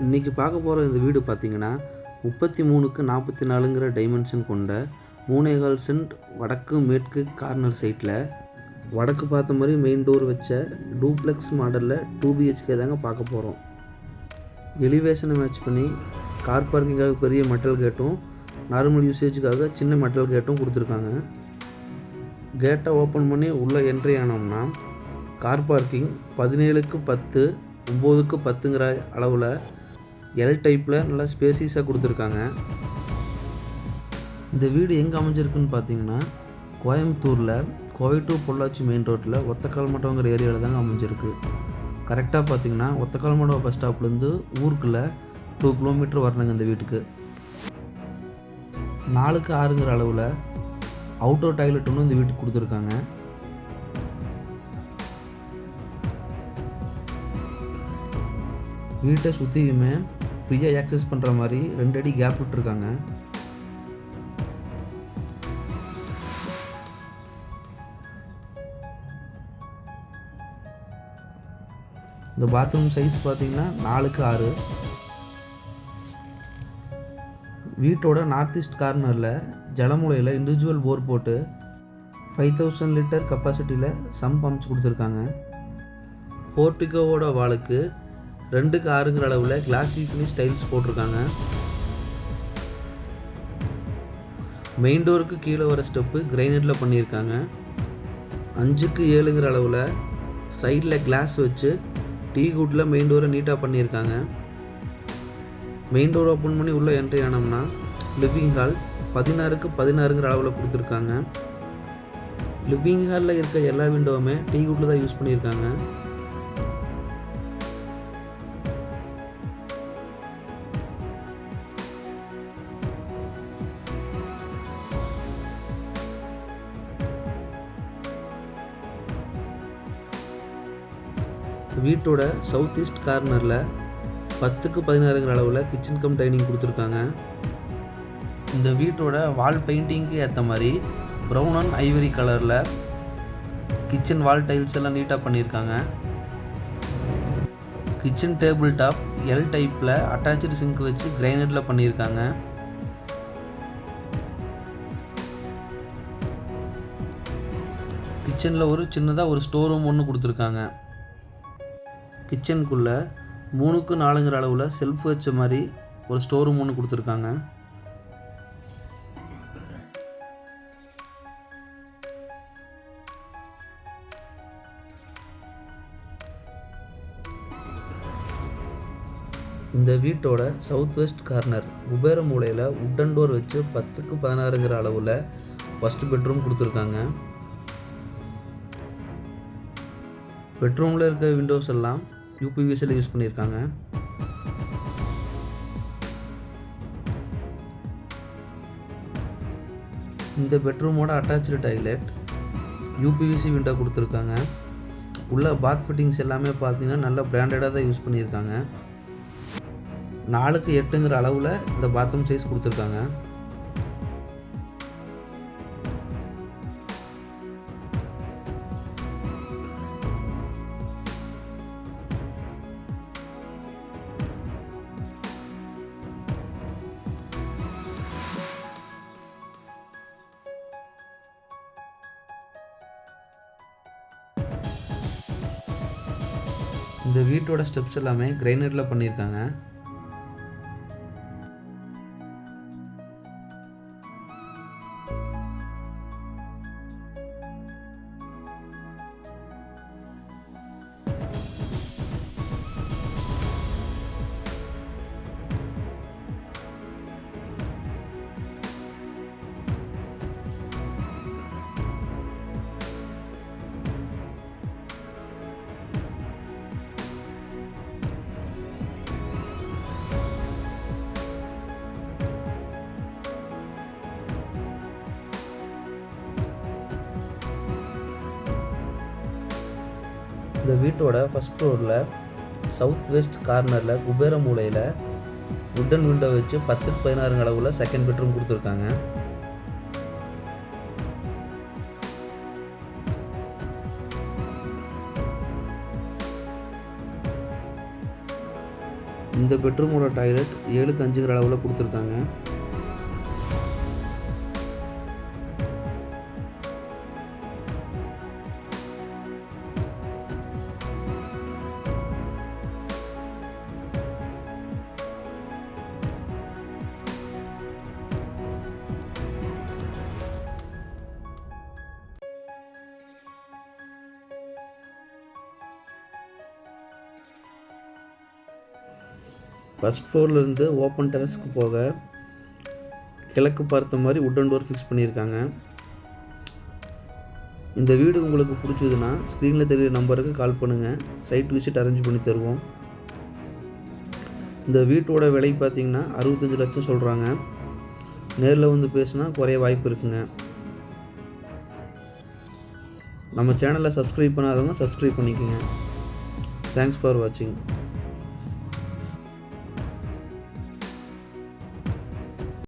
இன்றைக்கி பார்க்க போகிற இந்த வீடு பார்த்திங்கன்னா 33க்கு 44ங்கிற டைமென்ஷன் கொண்ட 3.25 சென்ட் வடக்கு மேற்கு கார்னர் சைட்டில் வடக்கு பார்த்த மாதிரி மெயின் டோர் வச்ச டூப்ளெக்ஸ் மாடலில் 2 BHK தாங்க பார்க்க போகிறோம். எலிவேஷனை மேட்ச் பண்ணி கார் பார்க்கிங்காக பெரிய மெட்டல் கேட்டும் நார்மல் யூசேஜுக்காக சின்ன மெட்டல் கேட்டும் கொடுத்துருக்காங்க. கேட்டை ஓப்பன் பண்ணி உள்ளே என்ட்ரி ஆனோம்னா கார் பார்க்கிங் 17க்கு 10 9க்கு 10ங்கிற அளவில் எல் டைப்பில் நல்லா ஸ்பேசியஸாக கொடுத்துருக்காங்க. இந்த வீடு எங்கே அமைஞ்சிருக்குன்னு பார்த்தீங்கன்னா கோயம்புத்தூரில் கோவை டு பொள்ளாச்சி மெயின் ரோட்டில் ஒத்தக்கால்மட்டங்கிற ஏரியாவில் தாங்க அமைஞ்சிருக்கு. கரெக்டாக பார்த்தீங்கன்னா ஒத்தக்கால்மடம் பஸ் ஸ்டாப்லேருந்து ஊருக்குள்ளே 2 கிலோமீட்டர் வரணுங்க. இந்த வீட்டுக்கு 4க்கு 6ங்கிற அளவில் அவுட்டோர் டாய்லெட் ஒன்று இந்த வீட்டுக்கு கொடுத்துருக்காங்க. வீட்டை சுற்றியுமே ஃப்ரீயாக ஆக்சஸ் பண்ணுற மாதிரி 2 அடி கேப் விட்டுருக்காங்க. இந்த பாத்ரூம் சைஸ் பார்த்தீங்கன்னா 4க்கு 6. வீட்டோட நார்த் ஈஸ்ட் கார்னரில் ஜலமுலையில் இண்டிவிஜுவல் போர் போட்டு 5000 லிட்டர் கெப்பாசிட்டியில் சம்ப் அமைச்சு கொடுத்துருக்காங்க. போர்ட்டிகோவோட வாலுக்கு 2க்கு 6ங்கிற அளவில் கிளாசி ஃபினிஷ் டைல்ஸ் போட்டிருக்காங்க. மெயின் டோருக்கு கீழே வர ஸ்டெப்பு கிரைனைட்டில் பண்ணியிருக்காங்க. 5க்கு 7ங்கிற அளவில் சைடில் கிளாஸ் வச்சு டீ குட்டில் மெயின் டோரை நீட்டாக பண்ணியிருக்காங்க. மெயின் டோர் ஓப்பன் பண்ணி உள்ளே என்ட்ரி ஆனோம்னா லிவிங் ஹால் 16க்கு 16ங்கிற அளவில் கொடுத்துருக்காங்க. லிவிங் ஹாலில் இருக்க எல்லா விண்டோவுமே டீ குட்டில் தான் யூஸ் பண்ணியிருக்காங்க. வீட்டோட சவுத் ஈஸ்ட் கார்னரில் 10க்கு 16ங்கிற அளவில் கிச்சன் கம் டைனிங் கொடுத்துருக்காங்க. இந்த வீட்டோட வால் பெயிண்டிங்க்கு ஏற்ற மாதிரி ப்ரௌன் அண்ட் ஐவரி கலரில் கிச்சன் வால் டைல்ஸ் எல்லாம் நீட்டாக பண்ணியிருக்காங்க. கிச்சன் டேபிள் டாப் எல் டைப்பில் அட்டாச்சு சிங்க் வச்சு கிரைனைட்டில் பண்ணியிருக்காங்க. கிச்சனில் ஒரு சின்னதாக ஒரு ஸ்டோர் ரூம் ஒன்று கொடுத்துருக்காங்க. கிச்சனுக்குள்ளே 3க்கு 4ங்கிற அளவில் செல்ஃப் வச்ச மாதிரி ஒரு ஸ்டோர் ரூம் ஒன்று கொடுத்துருக்காங்க. இந்த வீட்டோட சவுத் வெஸ்ட் கார்னர் குபேர மூலையில் உட்டன் டோர் வச்சு 10க்கு 16ங்கிற அளவில் ஃபஸ்ட்டு பெட்ரூம் கொடுத்துருக்காங்க. பெட்ரூமில் இருக்க விண்டோஸ் எல்லாம் யூபிவிசியில் யூஸ் பண்ணியிருக்காங்க. இந்த பெட்ரூமோட அட்டாச்சு டாய்லெட் யூபிவிசி விண்டோ கொடுத்துருக்காங்க. உள்ள பாத் ஃபிட்டிங்ஸ் எல்லாமே பார்த்தீங்கன்னா நல்ல பிராண்டடாக தான் யூஸ் பண்ணியிருக்காங்க. 4க்கு 8ங்கிற அளவில் இந்த பாத்ரூம் சைஸ் கொடுத்துருக்காங்க. இந்த வீட்டோட ஸ்டெப்ஸ் எல்லாமே கிரைனைட்டில் பண்ணியிருக்காங்க. இந்த வீட்டோட ஃபஸ்ட் ஃப்ளோரில் சவுத் வெஸ்ட் கார்னரில் குபேர மூலையில் உட்டன் விண்டோ வச்சு 10க்கு 16 அளவில் செகண்ட் பெட்ரூம் கொடுத்துருக்காங்க. இந்த இந்த பெட்ரூமோட டாய்லெட் 7க்கு 5ங்கிற அளவில் கொடுத்துருக்காங்க. ஃபர்ஸ்ட் ஃப்ளோர்லேருந்து ஓப்பன் டெரஸ்க்கு போக கிழக்கு பார்த்த மாதிரி வுட்டன் டோர் ஃபிக்ஸ் பண்ணியிருக்காங்க. இந்த வீடு உங்களுக்கு பிடிச்சதுன்னா ஸ்க்ரீனில் தெரிகிற நம்பருக்கு கால் பண்ணுங்கள். சைட் விசிட் அரேஞ்ச் பண்ணி தருவோம். இந்த வீட்டோட விலை பார்த்திங்கன்னா 65 லட்சம் சொல்கிறாங்க. நேரில் வந்து பேசுனா குறைய வாய்ப்பு இருக்குங்க. நம்ம சேனலை சப்ஸ்கிரைப் பண்ணாதவங்க சப்ஸ்கிரைப் பண்ணிக்கோங்க. தேங்க்ஸ் ஃபார் வாட்சிங்.